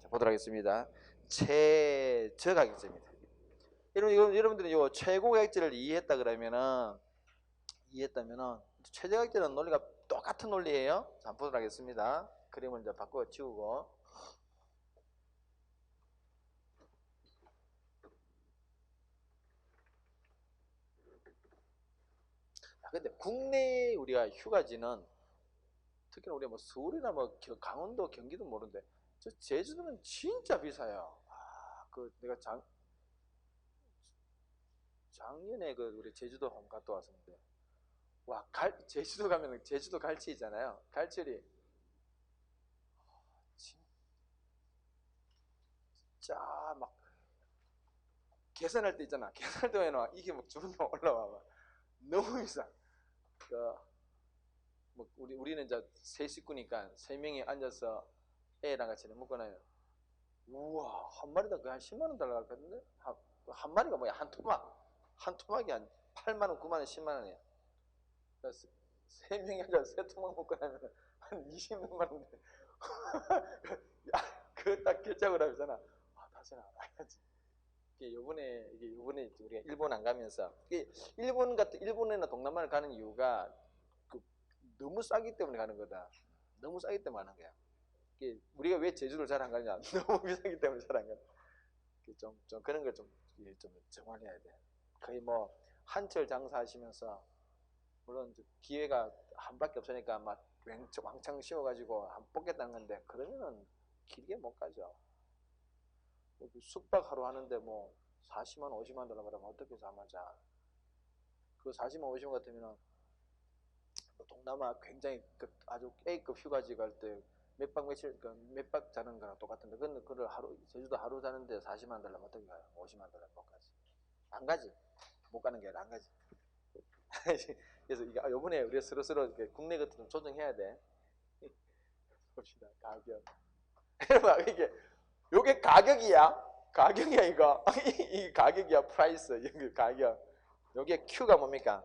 보도록 하겠습니다. 최저 가격제입니다. 여러분들이 요 최고 가격제를 이해했다면은 최저 가격제는 논리가 똑같은 논리예요. 자, 보도록 하겠습니다. 그림을 이제 바꿔 치우고. 근데 국내 우리가 휴가지는 특히나 우리가 뭐 서울이나 뭐 강원도, 경기도 모르는데 저 제주도는 진짜 비싸요. 그 내가 작년에 그 우리 제주도 한번 갔다 왔었는데 와, 제주도 가면 제주도 갈치 있잖아요. 갈치리 진짜 막 계산할 때 있잖아. 계산할 때 보면 이게 막 주문이 올라와 막 너무 비싸. 뭐 우리는 이제 세 식구니까 세 명이 앉아서 애랑 같이 먹고 나면 우와, 한 마리당 거의 한 10만 원 달라갈 거던데. 한 마리가 뭐야? 한 토막이 한 8만 원, 9만 원, 10만 원이야. 그래서 세 명이 앉아서 세 토막 먹고 나면 한 20만 원인데. 그거 딱 결정을 하잖아. 다시 나와야지. 요번에 우리가 일본 안 가면서 일본이나 동남아를 가는 이유가 너무 싸기 때문에 가는 거다. 너무 싸기 때문에 가는 거야. 우리가 왜 제주도를 잘 안 가냐? 너무 비싸기 때문에 잘 안 가냐? 좀 그런 걸 좀 정화해야 돼. 거의 뭐 한철 장사하시면서 물론 기회가 한 밖에 없으니까 막 왕창 씌워가지고 안 뽑겠다는 건데 그러면은 길게 못 가죠. 숙박 하루 하는데 뭐 40만 50만 달러 그러면 어떻게 잠하자. 그 40만 50만 같으면은 동남아 굉장히 아주 A급 휴가지 갈 때 몇 박 며칠 몇 박 자는 거랑 똑같은데 그걸 제주도 하루 자는데 40만 달러 어떻게 가요? 50만 달러 못 가지. 안 가지. 못 가는 게 아니라 안 가지. 그래서 이게 요번에 우리가 서로 국내 것도 좀 조정해야 돼. 봅시다. 가격. 이게 요게 가격이야 이거. 이 가격이야. 프라이스. 여기 가격. 요게 Q가 뭡니까?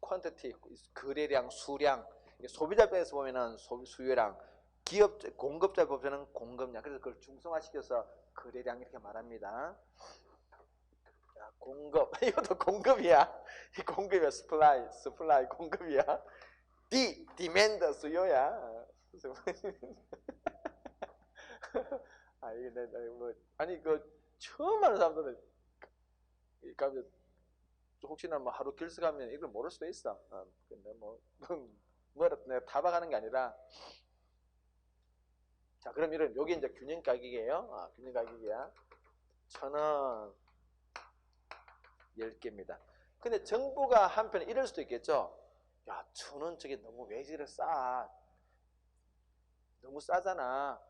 퀀티티, 거래량, 수량. 소비자 입장에서 보면은 수요량, 공급자 입장에서는 공급량. 그래서 그걸 중성화시켜서 거래량 이렇게 말합니다. 공급. 이것도 공급이야. 이 공급이야. 스플라이 공급이야. 디맨드 수요야. 아니 처음 하는 사람들은 혹시나 뭐 하루 길스 가면 이걸 모를 수도 있어. 근데 내가 타박하는 게 아니라. 자, 그럼 여기 이제 균형 가격이에요. 균형 가격이야. 1,000원 10개입니다. 근데 정부가 한편에 이럴 수도 있겠죠. 야, 1,000원 저게 너무 왜 이래 싸? 너무 싸잖아.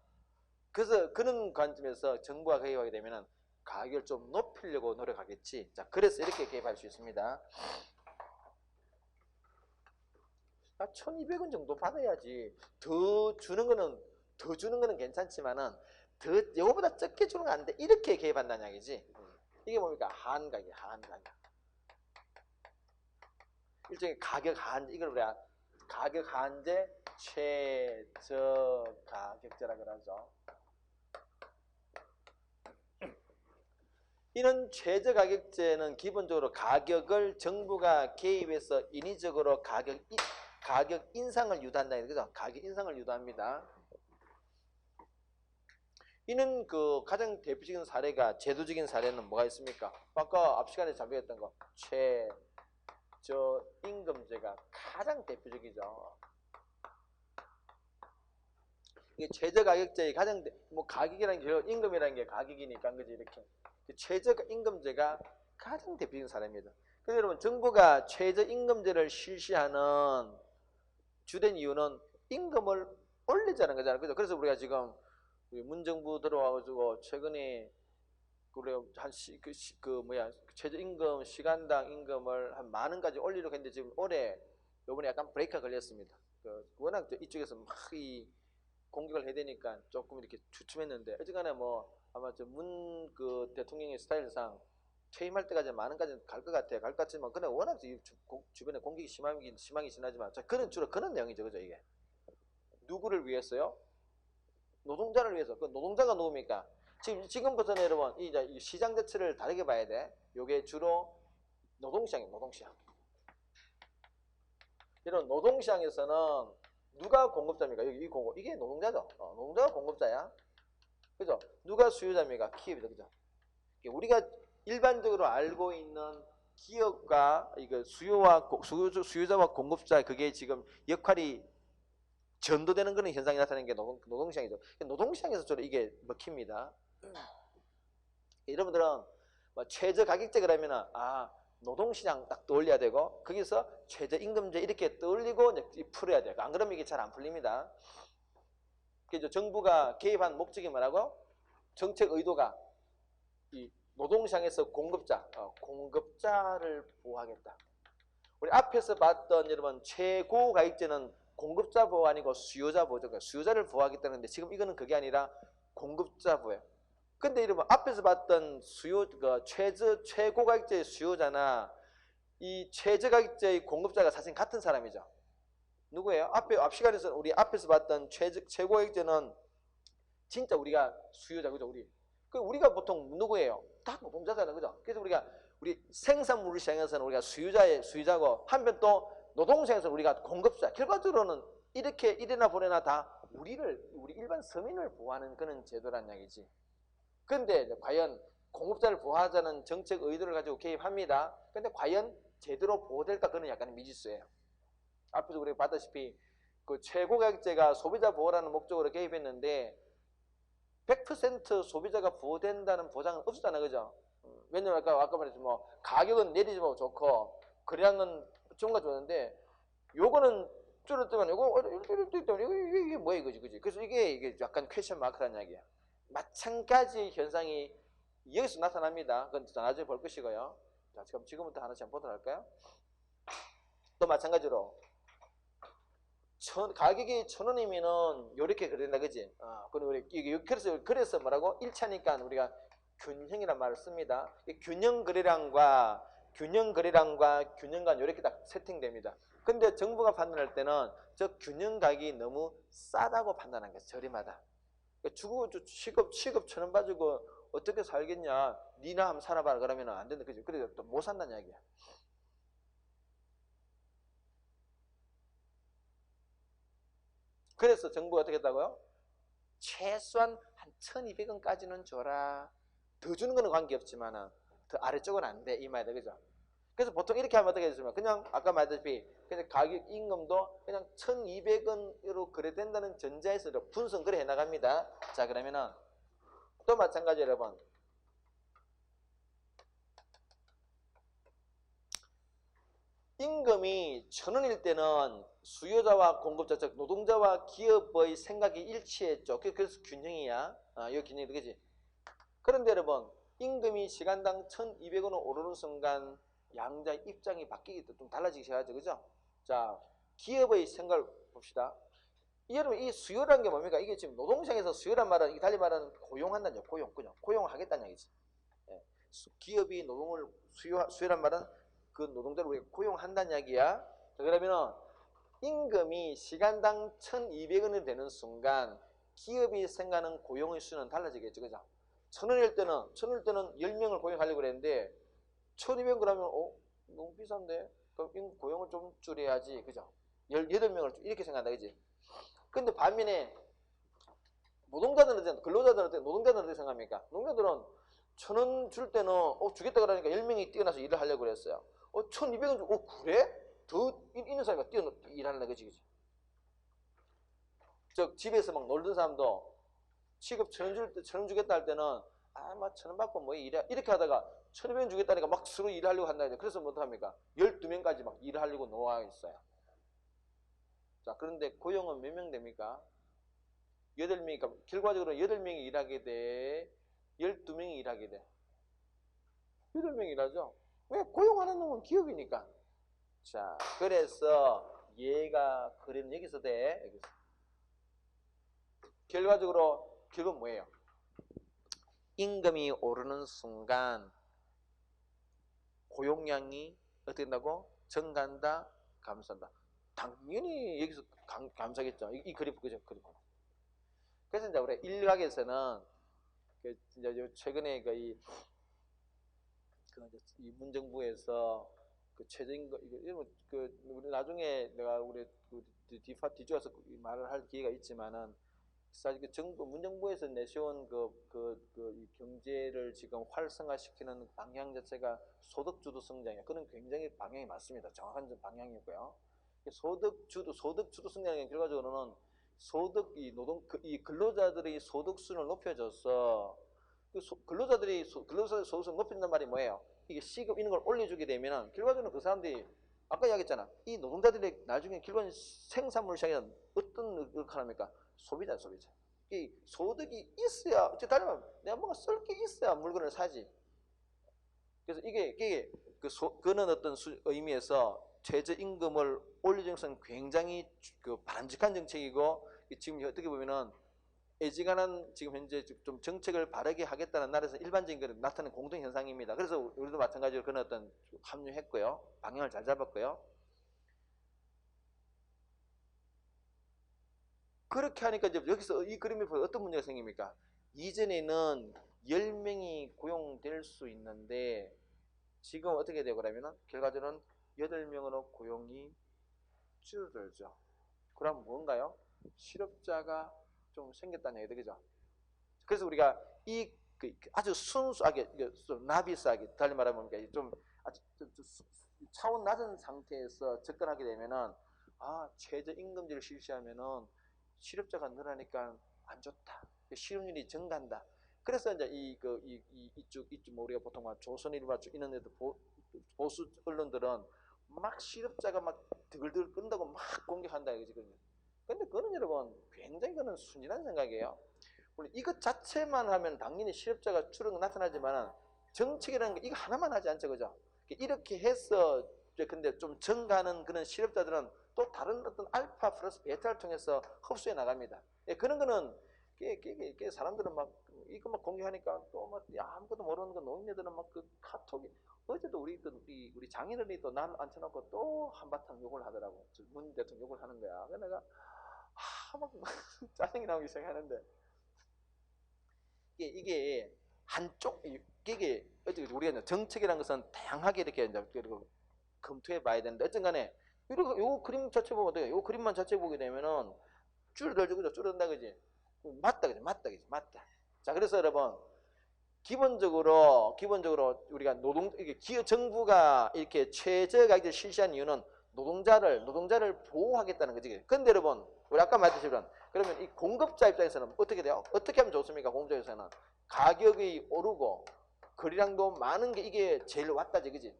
그래서 그런 관점에서 정부가 개입하게 되면은 가격을 좀 높이려고 노력하겠지. 자, 그래서 이렇게 개입할 수 있습니다. 1,200원 정도 받아야지. 더 주는 거는 괜찮지만은 이거보다 적게 주는 건 안 돼. 이렇게 개입한다는 이야기지. 이게 뭡니까? 한가격. 일종의 가격 한제, 이걸 우리가 가격 한제 최저 가격제라 그러죠. 이런 최저 가격제는 기본적으로 가격을 정부가 개입해서 인위적으로 가격 인상을 유도한다. 그죠? 가격 인상을 유도합니다. 이는 가장 대표적인 사례가, 제도적인 사례는 뭐가 있습니까? 아까 앞 시간에 잠깐 거 최저 임금제가 가장 대표적이죠. 이게 최저 가격제의 가장 가격이라는 게 임금이라는 게 가격이니까 그지 이렇게. 최저 임금제가 가장 대표적인 사례입니다. 그래서 여러분 정부가 최저 임금제를 실시하는 주된 이유는 임금을 올리자는 거잖아요. 그죠? 그래서 우리가 지금 문정부 들어와가지고 최근에 최저임금 시간당 임금을 한 10,000원까지 올리려고 했는데 지금 요번에 약간 브레이크가 걸렸습니다. 워낙 이쪽에서 막 공격을 해야 되니까 조금 이렇게 주춤했는데 어쨌거나 아마 대통령의 스타일상 퇴임할 때까지 10,000원까지 갈 것 같아요. 갈 것 같지만 근데 워낙 주변에 공격이 심하긴 심하지만 그런 내용이죠, 그죠? 이게 누구를 위해서요? 노동자를 위해서. 그 노동자가 누굽니까? 지금부터는 여러분 이 시장 자체를 다르게 봐야 돼. 요게 주로 노동시장이에요. 노동시장. 이런 노동시장에서는 누가 공급자입니까? 여기 이게 노동자죠. 노동자가 공급자야. 그죠? 누가 수요자입니까? 기업이죠. 그죠? 우리가 일반적으로 알고 있는 기업과 이거 수요자와 공급자 그게 지금 역할이 전도되는 그런 현상이 나타나는 게 노동시장이죠. 노동시장에서 주로 이게 먹힙니다. 여러분들은 뭐 최저 가격제 그러면은 노동시장 딱 떠올려야 되고 거기서 최저임금제 이렇게 떠올리고 이제 풀어야 돼요. 안 그러면 이게 잘 안 풀립니다. 그래서 정부가 개입한 목적이 뭐라고? 정책 의도가 이 노동시장에서 공급자를 보호하겠다. 우리 앞에서 봤던 여러분 최고 가격제는 공급자 보호 아니고 수요자 보호죠. 수요자를 보호하겠다는데 지금 이거는 그게 아니라 공급자 보호예요. 근데 여러분 앞에서 봤던 최고 가격제의 수요자나 이 최저 가격제의 공급자가 사실 같은 사람이죠. 누구예요? 앞 시간에서 우리 앞에서 봤던 최고 가격제는 진짜 우리가 수요자 그죠? 우리가 보통 누구예요? 다 노동자잖아요. 그죠? 그래서 우리 생산물 시장에서는 우리가 수요자고 한편 또 노동시장에서는 우리가 공급자. 결과적으로는 이래나 보내나 다 우리 일반 서민을 보호하는 그런 제도란 이야기지. 근데 과연 공급자를 보호하자는 정책 의도를 가지고 개입합니다. 근데 과연 제대로 보호될까? 그건 약간 미지수예요. 앞에서 우리가 봤다시피 그 최고가격제가 소비자 보호라는 목적으로 개입했는데 100% 소비자가 보호된다는 보장은 없었잖아요. 그죠? 왜냐면 아까 말했지 뭐 가격은 내리지면 좋고 거래량은 증가 좋는데 요거는 줄었더만 이게 뭐야 이거지. 그지? 그래서 이게 약간 퀘션 마크라는 이야기야. 마찬가지 현상이 여기서 나타납니다. 그건 나중에 볼 것이고요. 자, 지금부터 하나씩 한번 보도록 할까요? 또 마찬가지로 가격이 1,000원이면은 요렇게 그린다, 그지? 그래서 뭐라고? 1차니까 우리가 균형이란 말을 씁니다. 균형 거래량과 균형간 요렇게 딱 세팅됩니다. 근데 정부가 판단할 때는 저 균형 가격이 너무 싸다고 판단한 거예요. 저렴하다. 주고 시급 1,000원 가지고 어떻게 살겠냐? 니나 한번 살아봐라 그러면 안 된다, 그지? 그래서 또 못 산다는 이야기야. 그래서 정부가 어떻게 했다고요? 최소한 한 1,200원까지는 줘라. 더 주는 거는 관계없지만 더 아래쪽은 안 돼. 이 말이다. 그죠? 그래서 보통 이렇게 하면 어떻게 되지만 그냥 아까 말했다시피 그냥 가격 임금도 그냥 1,200원으로 거래된다는 전제에서 분석 그래 해나갑니다. 자, 그러면은 또 마찬가지 여러분. 임금이 1,000원일 때는 수요자와 공급자, 즉 노동자와 기업의 생각이 일치했죠. 그래서 균형이야. 이 균형이 그지? 그런데 여러분, 임금이 시간당 1,200원을 오르는 순간 양자의 입장이 바뀌기 때문에 좀 달라지기 시작하죠. 그죠? 자, 기업의 생각을 봅시다. 여러분, 이 수요라는 게 뭡니까? 이게 지금 노동시장에서 수요란 말은, 달리 말하는 고용한다는 얘기죠. 고용하겠다는 얘기지. 예. 기업이 노동을 수요란 말은 그 노동자를 우리가 고용한다는 이야기야. 자, 그러면은 임금이 시간당 1,200원이 되는 순간 기업이 생각하는 고용의 수는 달라지겠죠. 그죠? 1,000원일 때는 10명을 고용하려고 그랬는데 1,200원 그러면 너무 비싼데? 그럼 고용을 좀 줄여야지. 그죠? 18명을 이렇게 생각한다. 그지? 근데 반면에 근로자들은 어떻게 생각합니까? 노동자들은 1,000원 줄 때는 주겠다 그러니까 10명이 뛰어나서 일을 하려고 그랬어요. 1,200원 주고 그래? 더 있는 사람이 일하는 거지. 집에서 막 놀던 사람도 시급 1,000원 주겠다 할 때는 막 1,000원 받고 뭐 이렇게 하다가 1,200원 주겠다니까 막 서로 일을 하려고 한다. 그래서 뭐 어떡합니까? 12명까지 막 일을 하려고 노아 있어요. 자, 그런데 고용은 몇 명 됩니까? 8명이니까 결과적으로 8명이 일하게 돼. 12명이 일하게 돼. 8명이 일하죠. 왜? 고용하는 놈은 기업이니까. 자, 그래서 얘가 그림 여기서 돼. 여기서. 결과적으로 결국 뭐예요? 임금이 오르는 순간 고용량이 어떻게 된다고? 증가한다, 감소한다. 당연히 여기서 감소하겠죠. 이 그래프 그죠? 그래프. 그래서 이제 우리 일각에서는 그 이제 최근에 이 문정부에서 그 최저임금 이거 우리 나중에 내가 우리 뒤져서 말을 할 기회가 있지만은 사실 그 정부 문정부에서 내세운 이 경제를 지금 활성화시키는 방향 자체가 소득주도 성장이에요. 그는 굉장히 방향이 맞습니다. 정확한 방향이고요. 소득주도 성장의 결과적으로는 이 근로자들의 소득수준을 높여줘서 근로자들이 소득수준을 높인단 말이 뭐예요? 이게 시급 이런 걸 올려주게 되면은 결과적으로 그 사람들이 아까 이야기했잖아. 이 노동자들이 나중에 결국은 생산물 시장에는 어떤 역할을 합니까? 소비자. 이 소득이 있어야, 다른 말 내가 뭔가 쓸 게 있어야 물건을 사지. 그래서 그는 어떤 의미에서 최저임금을 올리는 것은 굉장히 바람직한 정책이고, 지금 어떻게 보면은 애지간한 지금 현재 좀 정책을 바르게 하겠다는 나라에서 일반적인 그 나타나는 공동 현상입니다. 그래서 우리도 마찬가지로 그런 어떤 합류했고요, 방향을 잘 잡았고요. 그렇게 하니까 이제 여기서 이 그림에 보면 어떤 문제가 생깁니까? 이전에는 10명이 고용될 수 있는데 지금 어떻게 되고 그러면은 결과적으로는 8명으로 고용이 줄어들죠. 그럼 뭔가요? 실업자가 좀 생겼다는 얘기죠. 그죠? 그래서 우리가 아주 순수하게 나비스하게 달리 말하면 좀 아주 차원 낮은 상태에서 접근하게 되면은 최저임금제를 실시하면은 실업자가 늘어나니까 안 좋다. 실업률이 증가한다. 그래서 이제 이쪽 우리가 보통 조선일보 이런 데도 보수 언론들은 막 실업자가 막 드글드글 끈다고 막 공격한다 이거지. 근데 그거는 여러분 굉장히 그는 순진한 생각이에요. 물론 이것 자체만 하면 당연히 실업자가 줄은 나타나지만 정책이라는 게 이거 하나만 하지 않죠, 그죠? 이렇게 해서 근데 좀 증가하는 그런 실업자들은 또 다른 어떤 알파 플러스 베타를 통해서 흡수해 나갑니다. 그런 거는 사람들은 막 이거 막 공유하니까 또 막 아무것도 모르는 거 노인네들은 막 그 카톡이 어제도 우리 장인어른이 또 날 앉혀놓고 또 한바탕 욕을 하더라고. 문 대통령 욕을 하는 거야. 그래서 내가 막 짜증이 나오기 시작하는데 이게 한쪽 이게 우리가 정책이라는 것은 다양하게 이렇게 이제 검토해 봐야 되는데 어쨌간에 요 그림 자체 보면 어때요? 요 그림만 자체 보게 되면은 줄어들죠, 그죠? 줄어든다, 그지? 맞다, 그지? 맞다. 자, 그래서 여러분 기본적으로 우리가 이게 정부가 이렇게 최저가격을 실시한 이유는 노동자를 보호하겠다는 거지. 근데 여러분 우리 아까 말했지만 그러면 이 공급자 입장에서는 어떻게 돼요? 어떻게 하면 좋습니까? 공급자 입장에서는 가격이 오르고 거래량도 많은 게 이게 제일 왔다지, 그지?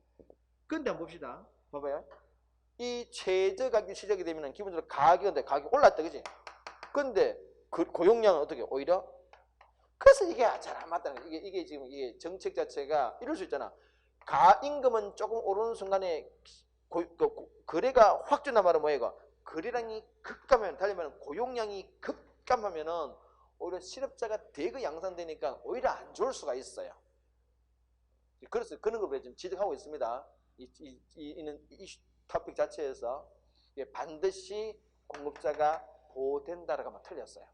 근데 한번 봅시다. 봐봐요. 이 최저가격 시작이 되면 기본적으로 가격이 올랐다, 그지? 근데 고용량은 어떻게 오히려 그래서 이게 잘 안 맞다는 거예요. 이게 지금 이게 정책 자체가 이럴 수 있잖아. 임금은 조금 오르는 순간에 거래가 확 준단 말은 뭐예요? 거래량이 급감하면 달리 말하면 고용량이 급감하면은 오히려 실업자가 대거 양산되니까 오히려 안 좋을 수가 있어요. 그래서 그런 걸 지금 지적하고 있습니다. 이 토픽 자체에서 반드시 공급자가 보호된다라고 하면 틀렸어요.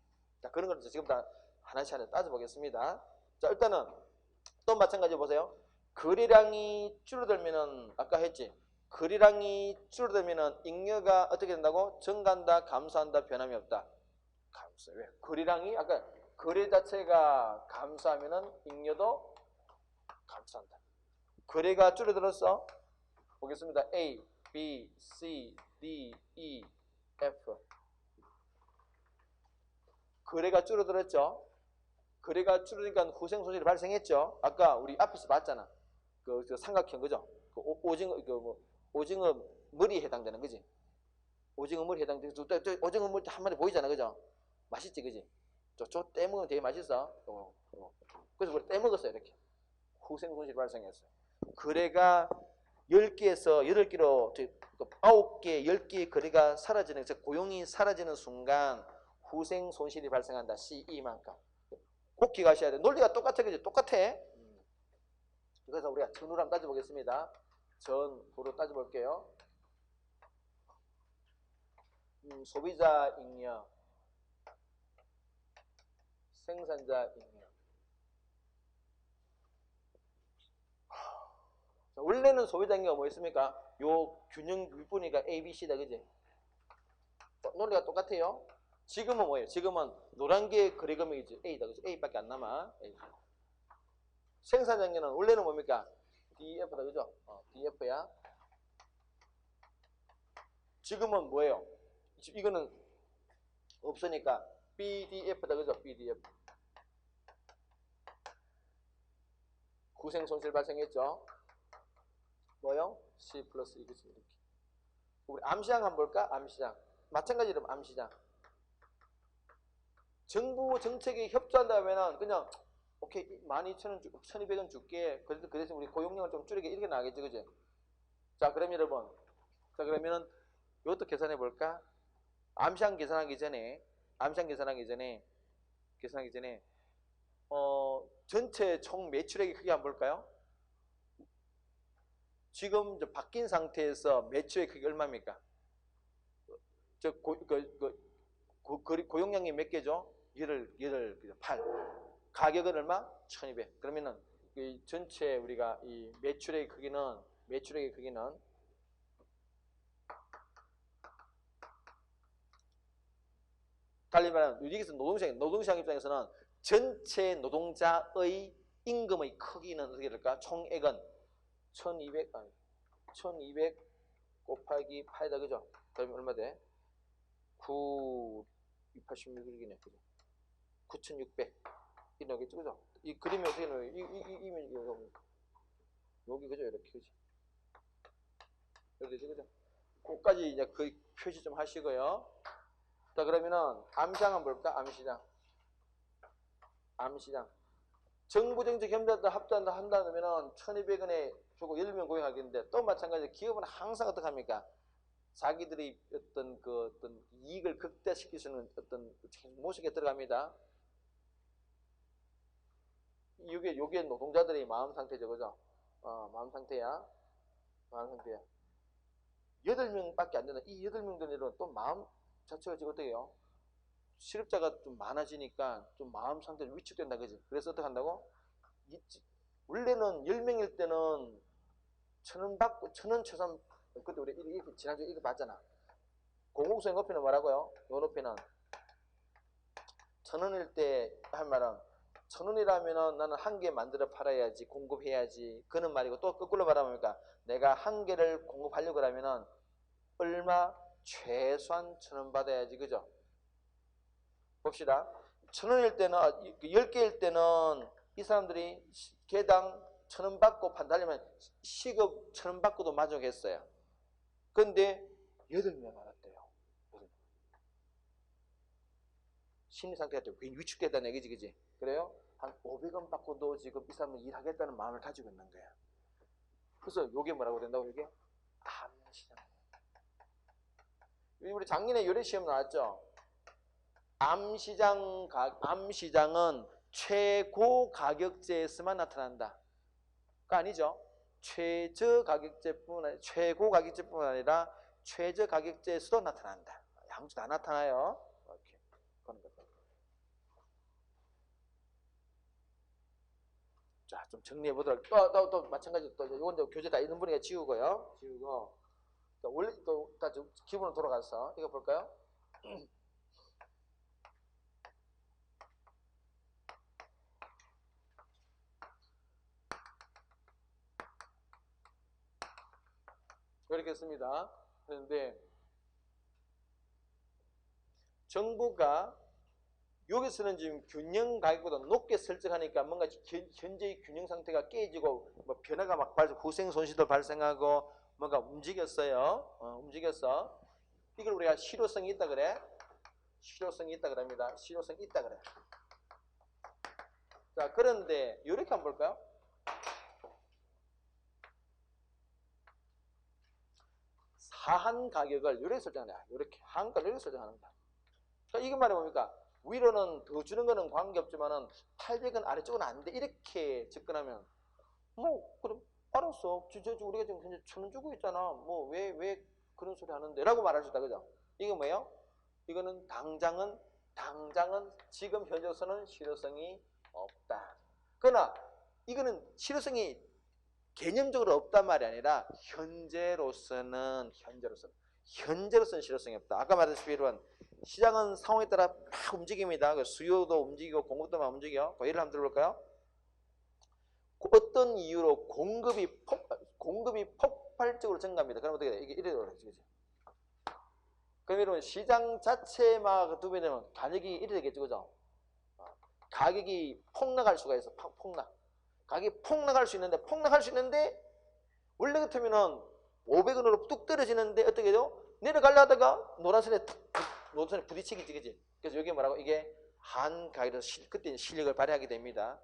자, 그런 걸 지금 다 하나씩 따져보겠습니다. 자, 일단은 또 마찬가지 보세요. 거래량이 줄어들면은 아까 했지. 거래량이 줄어들면은 잉여가 어떻게 된다고? 증가한다, 감소한다, 변함이 없다. 감소. 왜? 거래량이 아까 거래 자체가 감소하면은 잉여도 감소한다. 거래가 줄어들었어. 보겠습니다. A, B, C, D, E, F. 거래가 줄어들었죠. 거래가 줄으니까 후생 손실이 발생했죠. 아까 우리 앞에서 봤잖아. 그 삼각형, 그죠? 오징어 머리에 해당되는 거지. 오징어 머리 해당되는 오징어 머리 한 마리 보이잖아, 그죠? 맛있지, 그지? 저 떼먹으면 되게 맛있어. 그래서 우리 떼먹었어요, 이렇게. 후생 손실이 발생했어요. 거래가 10개에서 8개로 9개, 10개의 거래가 사라지는, 즉 고용이 사라지는 순간 후생 손실이 발생한다. CE만큼. 꼭 기억하셔야 돼. 논리가 똑같아, 그지? 똑같아. 그래서 우리가 전후로 한번 따져보겠습니다. 전후로 따져볼게요. 소비자 잉여, 생산자 익명. 원래는 소비자 익명가 뭐 있습니까? 요 균형 윗분이가 A, B, C다, 그지? 논리가 똑같아요. 지금은 뭐예요? 지금은 노란 게 거래 금액이지. A다, 그지? A밖에 안 남아. A. 생산자 익명은 원래는 뭡니까? DF다, 그죠? DF야. 지금은 뭐예요? 이거는 없으니까 BDF다, 그죠? BDF. 구생 손실 발생했죠? 뭐요? C 플러스 이것이 이렇게. 우리 암시장 한번 볼까? 암시장. 마찬가지로 암시장. 정부 정책에 협조한다면은 그냥 오케이 12,000원 주고 1,200원 줄게. 그래도 그 대신 우리 고용량을 좀 줄이게 이렇게 나가겠지, 그지? 자, 그럼 여러분. 자, 그러면은 이것도 계산해 볼까? 암시장 계산하기 전에 전체 총 매출액의 크기 한번 볼까요? 지금 바뀐 상태에서 매출의 크기 얼마입니까? 고용량이 몇 개죠? 8. 가격은 얼마? 1,200. 그러면은 이 전체 우리가 이 매출의 크기는 달리 말하면 여기서 노동시장 입장에서는 전체 노동자의 임금의 크기는 어떻게 될까? 총액은 1,200 곱하기 8이다, 그죠? 그러면 얼마 돼? 286이네, 그죠? 9,600 이렇게 그죠? 이 그림이 어떻게 나와요? 여기 그죠? 이렇게 그죠? 이렇게 그죠? 그까지 이제 그 표시 좀 하시고요. 자, 그러면은 암시장 한번 볼까? 암시장. 정부 정책 협조한다 한다면은 1,200원에 주고 10명 고용하겠는데 또 마찬가지로 기업은 항상 어떻게 합니까? 자기들이 어떤 이익을 극대화시킬 수 있는 어떤 모색에 들어갑니다. 요게 노동자들의 마음 상태죠, 그죠? 마음 상태야. 8명밖에 안 된다. 이 8명들은 또 마음 자체가 지금 어떻게 해요? 실업자가 좀 많아지니까 좀 마음 상태가 위축된다, 그지? 그래서 어떻게 한다고? 원래는 10명일 때는 1,000원 받고, 1,000원 최소한, 그때 우리 지난주에 이거 봤잖아. 공공수행 높이는 뭐라고요? 요 높이는 1,000원일 때 한 말은 1,000원이라면은 나는 한 개 만들어 팔아야지, 공급해야지. 그는 말이고 또 거꾸로 말하면 내가 한 개를 공급하려고 하면은 얼마? 최소한 1,000원 받아야지, 그죠? 봅시다. 1,000원일 때는, 10개일 때는 이 사람들이 개당 1,000원 받고 판다려면 시급 1,000원 받고도 만족했어요. 근데 8명 알았대요. 심리 상태가 괜히 위축됐다는 얘기지, 그지? 그래요? 한 500원 받고도 지금 이 사람은 일하겠다는 마음을 가지고 있는 거야. 그래서 요게 뭐라고 된다고, 이게? 암시장. 우리 작년에 요리 시험 나왔죠? 암시장은 최고 가격제에서만 나타난다. 그 아니죠? 최저 가격제뿐 최고 가격제뿐 아니라 최저 가격제에서도 나타난다. 양쪽 다 나타나요. 이렇게 그런 거죠. 자, 좀 정리해 보도록. 또 마찬가지로 또 이건 이제 교재 다 있는 분이니까 지우고 또 원래 또 다 기본으로 돌아가서 이거 볼까요? 이렇게 씁니다. 그런데 정부가 여기서는 지금 균형 가격보다 높게 설정하니까 뭔가 현재의 균형 상태가 깨지고 뭐 변화가 막 후생 손실도 발생하고 뭔가 움직였어요. 움직였어. 이걸 우리가 실효성이 있다 그래. 실효성이 있다 그럽니다. 실효성이 있다 그래. 자, 그런데 이렇게 한번 볼까요? 사한 가격을 이렇게 설정하냐. 이렇게 한가를 이렇게 설정하는 거다. 자, 이게 말이 뭡니까? 위로는 더 주는 거는 관계없지만은 800원 아래쪽은 안 돼. 이렇게 접근하면 뭐 그럼 알았어. 우리가 지금 현재 1,000원 주고 있잖아. 뭐 왜 그런 소리 하는데? 라고 말할 수 있다. 그죠? 이게 뭐예요? 이거는 당장은 당장은 지금 현재로서는 실효성이 없다. 그러나 이거는 실효성이 개념적으로 없단 말이 아니라 현재로서는 실효성이 없다. 아까 말했다시피 여러분 시장은 상황에 따라 막 움직입니다. 수요도 움직이고 공급도 막 움직여. 예를 한번 들어볼까요? 어떤 이유로 공급이 폭발적으로 증가합니다. 그럼 어떻게 돼? 이게 이래 되겠지. 그럼 여러분 시장 자체만 두배 되면 가격이 이래 되겠죠, 그죠? 가격이 폭락할 수가 있어. 폭락. 가격이 폭락할 수 있는데 원래 같으면은 500원으로 뚝 떨어지는데 어떻게 돼요? 내려가려다가 노란선에 부딪히겠지, 그지? 그래서 여기 뭐라고 이게 한가위로 그때 실력을 발휘하게 됩니다.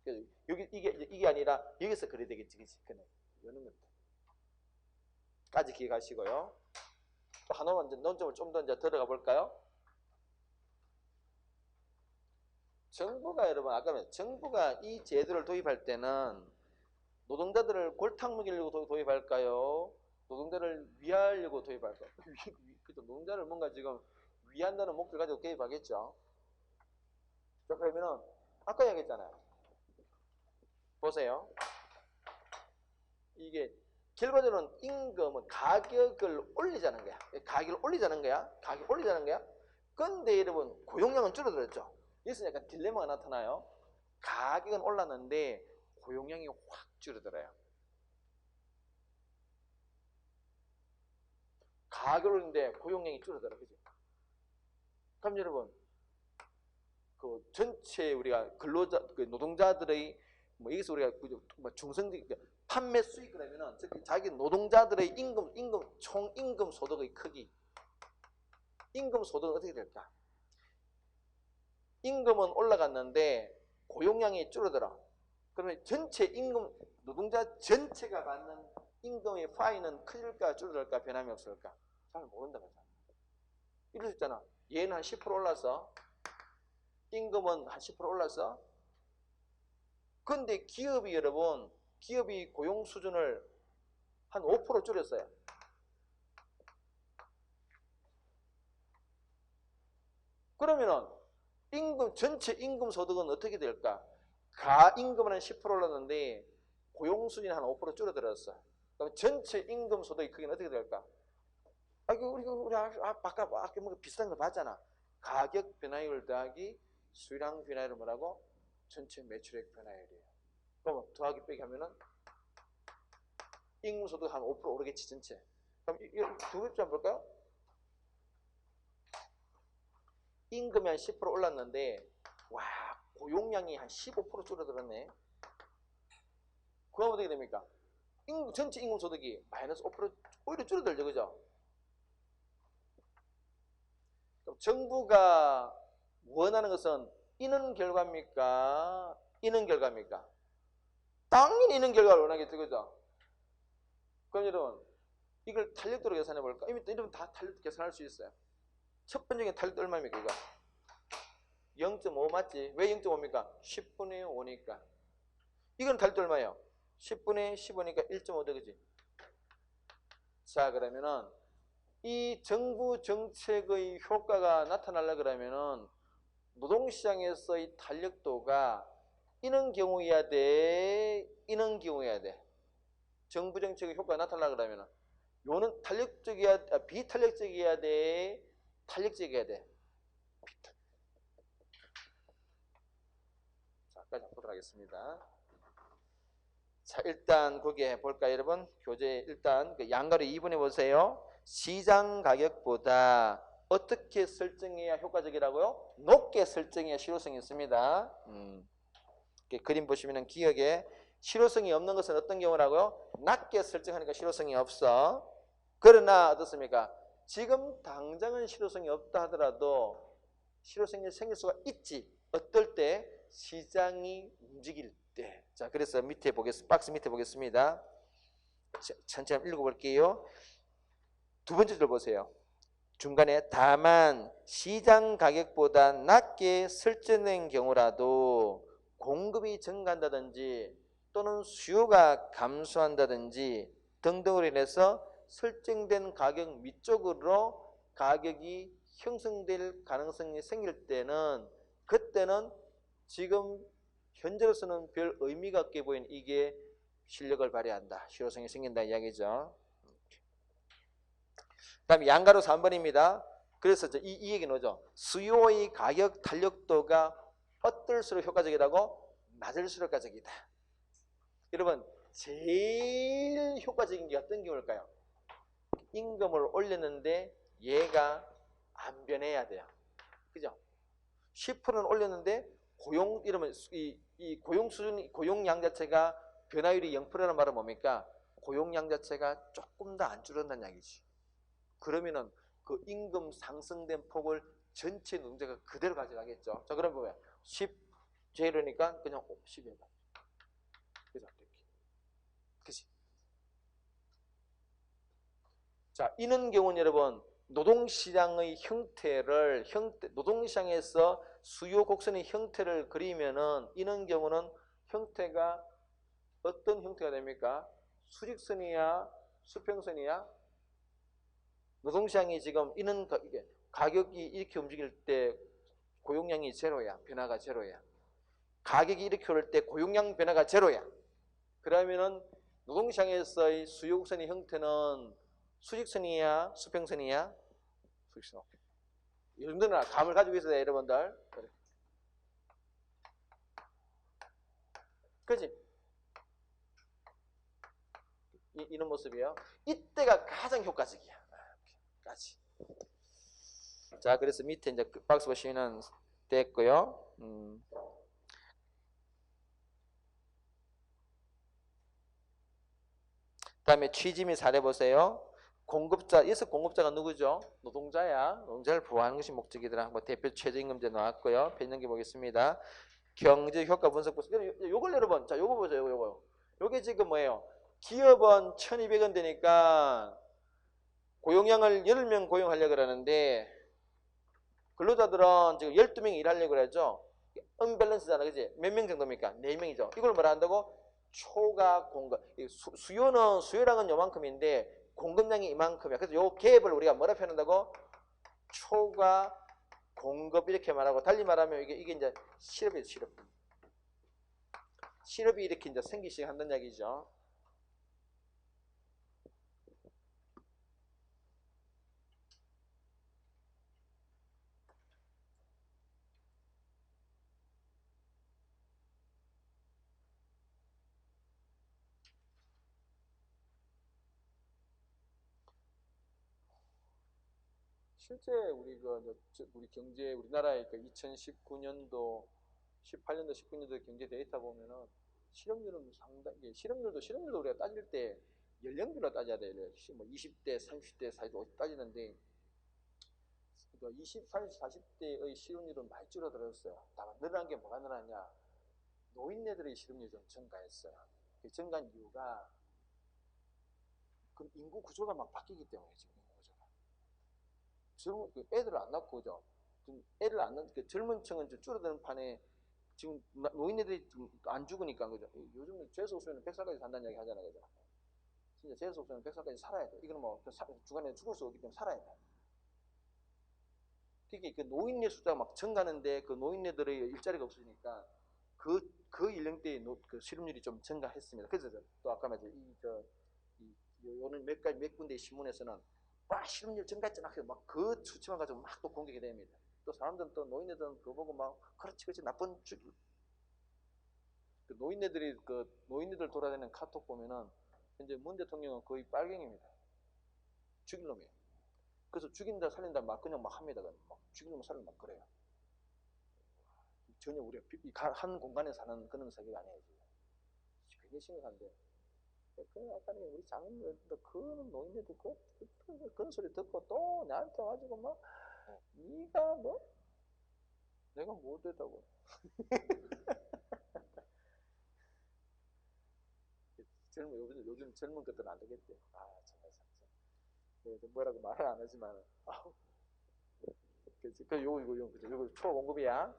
그래서 여기 이게 아니라 여기서 그래 되겠지, 그지? 그냥 이런 것까지 기억하시고요. 또 하나만 논점을 좀 더 이제 들어가 볼까요? 정부가 여러분 아까 말했죠. 정부가 이 제도를 도입할 때는 노동자들을 골탕 먹이려고 도입할까요? 노동자를 위하려고 도입할까요? 노동자를 뭔가 지금 위한다는 목표를 가지고 개입하겠죠. 자, 그러면은 아까 얘기했잖아요. 보세요. 이게 결과적으로는 임금은 가격을 올리자는 거야. 가격을 올리자는 거야. 근데 여러분 고용량은 줄어들었죠. 여기서 약간 딜레마가 나타나요. 가격은 올랐는데 고용량이 확 줄어들어요. 가격을 올리는데 고용량이 줄어들어. 그죠? 그럼 여러분 그 전체 우리가 노동자들의 여기서 우리가 중성직 판매 수익 그러면은 자기 노동자들의 총 임금 소득의 크기, 임금 소득은 어떻게 될까? 임금은 올라갔는데 고용량이 줄어들어. 그러면 전체 임금 노동자 전체가 받는 임금의 파이는 커질까 줄어들까 변함이 없을까? 잘 모른다 말이야. 이럴 수 있잖아. 얘는 한 10% 올랐어. 임금은 한 10% 올랐어. 근데 기업이 고용 수준을 한 5% 줄였어요. 그러면은 전체 임금 소득은 어떻게 될까? 가임금은 한 10% 올랐는데 고용 수준이 한 5% 줄어들었어. 그럼 전체 임금 소득의 크기는 어떻게 될까? 우리 아까 비슷한 거 봤잖아. 가격 변화율 더하기 수량 변화율을 뭐라고? 전체 매출액 변화율이에요. 그럼 더하기 빼기 하면은 임금 소득 한 5% 오르겠지 전체. 그럼 두 글자 한번 볼까요? 임금이 한 10% 올랐는데 와 고용량이 한 15% 줄어들었네. 그럼 어떻게 됩니까? 전체 임금 소득이 마이너스 5% 오히려 줄어들죠, 그죠? 그럼 정부가 원하는 것은 이는 결과입니까? 이는 결과입니까? 당연히 이는 결과를 원하겠죠, 그죠? 그럼 여러분 이걸 탄력도로 계산해 볼까? 이러면 다 탄력도 계산할 수 있어요. 첫 번째 탄력도 얼마입니까? 이거 0.5 맞지? 왜 0.5입니까? 10분의 5니까. 이건 탄력도 얼마예요? 10분의 15니까 1.5 되겠지? 자, 그러면은 이 정부 정책의 효과가 나타나려 그러면은 노동시장에서의 탄력도가 이런 경우여야 돼, 이런 경우여야 돼. 정부 정책의 효과가 나타나려 그러면은 요는 비탄력적이어야 돼, 탄력적이어야 돼. 자, 까지 보도록 하겠습니다. 자, 일단 거기에 볼까요, 여러분? 교재 일단 그 양가로 2번에 보세요. 시장 가격보다 어떻게 설정해야 효과적이라고요? 높게 설정해야 실효성이 있습니다. 그림 보시면은 기억에 실효성이 없는 것은 어떤 경우라고요? 낮게 설정하니까 실효성이 없어. 그러나 어떻습니까? 지금 당장은 실효성이 없다 하더라도 실효성이 생길 수가 있지. 어떨 때? 시장이 움직일 때. 자, 그래서 박스 밑에 보겠습니다. 천천히 한번 읽어볼게요. 두 번째 줄 보세요. 중간에 다만 시장 가격보다 낮게 설정된 경우라도 공급이 증가한다든지 또는 수요가 감소한다든지 등등으로 인해서 설정된 가격 밑쪽으로 가격이 형성될 가능성이 생길 때는 그때는 지금 현재로서는 별 의미가 없게 보이는 이게 실력을 발휘한다. 실효성이 생긴다 이야기죠. 그 다음에 양가로 3번입니다. 그래서 이 얘기는 뭐죠? 수요의 가격 탄력도가 어떨수록 효과적이라고? 낮을수록 효과적이다. 여러분 제일 효과적인 게 어떤 경우일까요? 임금을 올렸는데 얘가 안 변해야 돼요. 그죠? 10%는 올렸는데 이러면 이 고용 수준이 고용량 자체가 변화율이 0%라는 말은 뭡니까? 고용량 자체가 조금 더 안 줄어든다는 이야기지. 그러면은 그 임금 상승된 폭을 전체 노동자가 그대로 가져가겠죠. 자, 그럼 뭐야? 10 제로니까 그냥 10 해봐. 그죠? 그치? 자, 이런 경우는 여러분 노동시장의 노동시장에서 수요 곡선의 형태를 그리면은 이런 경우는 형태가 어떤 형태가 됩니까? 수직선이야? 수평선이야? 노동시장이 지금 이런 가격이 이렇게 움직일 때 고용량이 제로야. 변화가 제로야. 가격이 이렇게 오를 때 고용량 변화가 제로야. 그러면은 노동시장에서의 수요 곡선의 형태는 수직선이야? 수평선이야? 수직선. 여러분들은 감을 가지고 있어야 돼, 여러분들. 그래. 그치? 이런 모습이에요. 이때가 가장 효과적이야. 까지. 자, 그래서 밑에 이제 박스 보시면은 됐고요. 다음에 취지 및 사례 보세요. 여기서 공급자가 누구죠? 노동자야. 노동자를 보호하는 것이 목적이더라. 뭐 대표 최저임금제 나왔고요. 변경기 보겠습니다. 경제 효과 분석 보세요. 요걸 여러분, 자, 요거 보세요. 요거. 요게 지금 뭐예요? 기업은 1,200원 되니까 고용량을 10명 고용하려고 그러는데 근로자들은 지금 12명 일하려고 그러죠. 언밸런스잖아. 그지? 몇 명 정도입니까? 4명이죠. 이걸 뭐라 한다고? 초과 공급. 수요량은 요만큼인데 공급량이 이만큼이야. 그래서 요 갭을 우리가 뭐라 표현한다고? 초과 공급 이렇게 말하고, 달리 말하면 이게 이제 시럽이에요. 시럽이 이렇게 이제 생기기 시작한다는 얘기죠. 실제 우리 경제 우리나라의 2019년도, 18년도, 19년도 경제 데이터 보면은 실업률은 상당히 실업률도 우리가 따질 때 연령별로 따져야 돼요. 뭐 20대, 30대 사이도 따지는데 20, 30, 40대의 실업률은 많이 줄어들었어요. 다만 늘어난 게 뭐가 늘어났냐? 노인네들의 실업률이 좀 증가했어요. 그 증가한 이유가 그 인구 구조가 막 바뀌기 때문에 지금. 애들을 안 낳고, 그죠? 애를 안 낳는, 젊은 층은 줄어드는 판에 지금 노인네들이 안 죽으니까, 그죠? 요즘 재수없으면 100살까지 산다는 이야기 하잖아요, 그죠? 진짜 재수없으면 100살까지 살아야 돼. 이거는 뭐, 주간에 죽을 수 없기 때문에 살아야 돼. 특히 그 노인네 숫자가 막 증가하는데 그 노인네들의 일자리가 없으니까 그 연령대의 그 실업률이 좀 증가했습니다. 그래서 또 아까 말했죠. 요는 몇 군데 신문에서는 와, 실업률 증가했잖아. 그래서 막 그 수치만 가지고 막 또 공격이 됩니다. 또 사람들은 또 노인네들은 그거 보고 막 그렇지 나쁜 노인네들 돌아다니는 카톡 보면은 현재 문 대통령은 거의 빨갱입니다. 죽일 놈이에요. 그래서 죽인다 살린다 막 그냥 막 합니다. 막 죽일 놈 살린 막 그래요. 전혀 우리가 한 공간에 사는 그런 세계가 아니에요. 굉장히 심각한데. 그래, 아까 우리 장인들도 그런 노인네들 그런 소리 듣고 또 나한테 와가지고 막 네가 뭐 내가 못했다고. 요즘 젊은 것들은 안 되겠대. 아, 정말 뭐라고 말을 안 하지만 요거 초공급이야.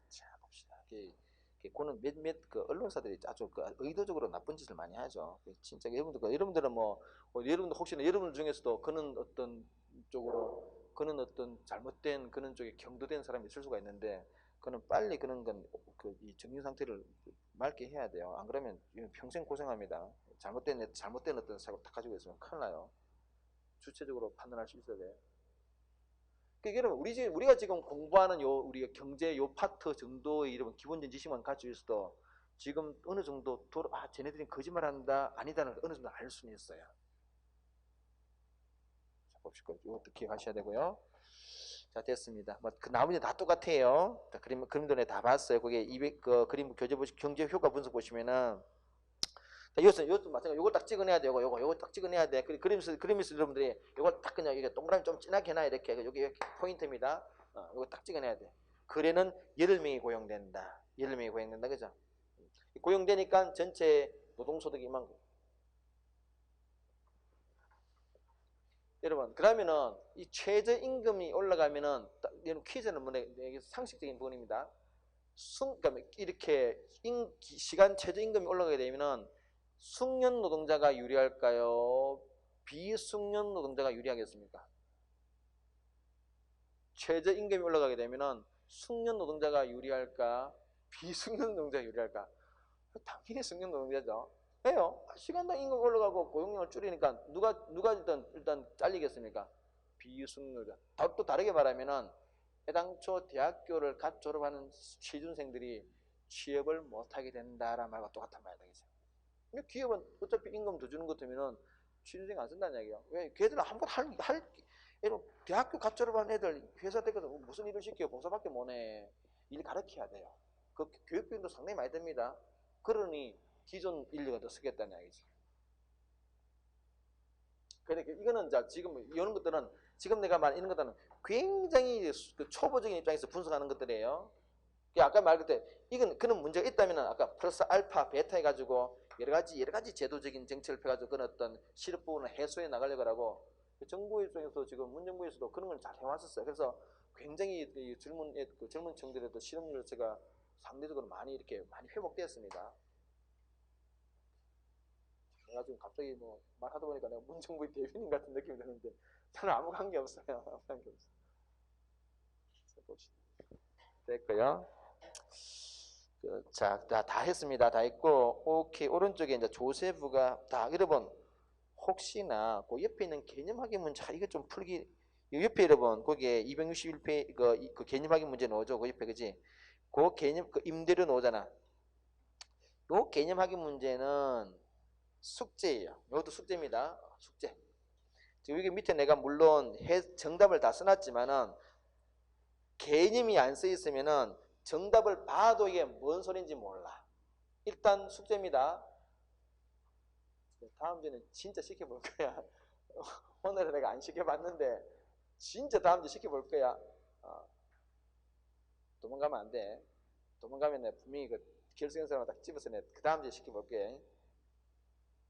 자, 봅시다. 그거는 그 언론사들이 아주 의도적으로 나쁜 짓을 많이 하죠. 진짜 여러분들은 여러분들 혹시나 여러분들 중에서도 그런 어떤 쪽으로 그는 어떤 잘못된 그런 쪽에 경도된 사람이 있을 수가 있는데 그는 빨리 그런 건 이 정신 상태를 맑게 해야 돼요. 안 그러면 평생 고생합니다. 잘못된 어떤 사고 딱 가지고 있으면 큰일 나요. 주체적으로 판단할 수 있어야 돼요. 그러니까 우리가 지금 공부하는 우리가 경제 요 파트 정도의 이런 기본적인 지식만 가지고 있어도 지금 어느 정도 쟤네들이 거짓말한다 아니다는 어느 정도 알 수는 있어요. 자, 봅시다. 이것도 기억하셔야 되고요. 자, 됐습니다. 그 나머지 다 똑같아요. 자, 그림도 다 봤어요. 그게 200, 그림 교재 보시 경제 효과 분석 보시면은 자, 이것도 마찬가지로 이걸 딱 찍어내야 돼요. 요거 딱 찍어내야 돼. 그림에서 여러분들이 이걸 딱 그냥 이게 동그라미 좀 진하게 해놔 이렇게 여기 포인트입니다. 이거 딱 찍어내야 돼. 거래는 8명이 고용된다. 8명이 고용된다, 그죠? 고용되니까 전체 노동소득이 이만큼. 여러분, 그러면은 이 최저임금이 올라가면은 이런 퀴즈는 상식적인 부분입니다. 그러니까 이렇게 시간 최저임금이 올라가게 되면은 숙련 노동자가 유리할까요? 비숙련 노동자가 유리하겠습니까? 최저임금이 올라가게 되면은 숙련 노동자가 유리할까? 비숙련 노동자가 유리할까? 당연히 숙련 노동자죠. 왜요? 시간당 임금 올라가고 고용량을 줄이니까 누가 일단 잘리겠습니까? 비숙련 노동자. 또 다르게 말하면은 해당초 대학교를 갓 졸업하는 취준생들이 취업을 못하게 된다라는 말과 똑같은 말이 되겠죠. 근데 기업은 어차피 임금 더 주는 것 같으면은 취준생 안 쓴다는 얘기야. 왜? 걔들은 한번 대학교 갓 졸업한 애들 회사 때거든 무슨 일을 시켜 봉사밖에 못해. 일 가르쳐야 돼요. 그 교육비도 상당히 많이 듭니다. 그러니 기존 인력을 더 쓰겠다는 얘기죠. 그러니까 이거는 지금 이런 것들은 지금 내가 말한 이런 것들은 굉장히 초보적인 입장에서 분석하는 것들이에요. 아까 말할 때 이건 그런 문제가 있다면 아까 플러스 알파 베타 해가지고 여러 가지 제도적인 정책을 펴가지고 그런 어떤 실업 부분을 해소해 나가려고 하고 정부 입장에서 지금 문정부에서도 그런 걸 잘 해왔었어요. 그래서 굉장히 젊은 층들에도 실업률 자체가 상대적으로 많이 회복되었습니다. 내가 지금 갑자기 말하다 보니까 내가 문정부의 대변인 같은 느낌이 드는데 저는 아무 관계 없어요. 아무 관계 없어요. 봅시다. 됐고요. 자, 다 했습니다. 다 했고, 오케이. 오른쪽에 이제 조세부가 여러분, 혹시나 그 옆에 있는 개념 확인 문제, 이거 좀 풀기, 옆에 여러분, 거기에 261페이지, 그 개념 확인 문제 나오죠? 그 옆에, 그지? 그 개념, 임대료 나오잖아. 요 개념 확인 문제는 숙제예요. 이것도 숙제입니다. 숙제. 지금 여기 밑에 내가 물론 정답을 다 써놨지만은, 개념이 안 써 있으면은 정답을 봐도 이게 뭔 소리인지 몰라. 일단 숙제입니다. 다음 주에는 진짜 시켜볼 거야. 오늘은 내가 안 시켜봤는데 진짜 다음 주에 시켜볼 거야. 도망가면 안 돼. 도망가면 내가 분명히 결승 사람을 딱 집어서 내가 그 다음 주에 시켜볼 거야.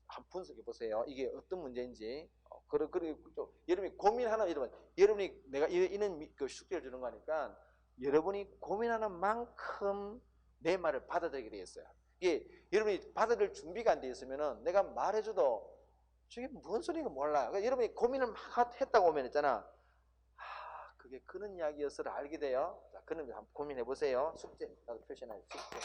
한번 분석해 보세요. 이게 어떤 문제인지. 그리고 여러분이 고민하는 여러분이 내가 이런 숙제를 주는 거니까 여러분이 고민하는 만큼 내 말을 받아들이게 되어 있어요. 이게 여러분이 받아들일 준비가 안 되어 있으면은 내가 말해줘도 저게 뭔 소리가 몰라. 그러니까 여러분이 고민을 막 했다고 하면 있잖아. 그게 그런 이야기였어를 알게 돼요. 자, 그럼 한번 고민해 보세요. 숙제 나도 표시해놔요. 숙제.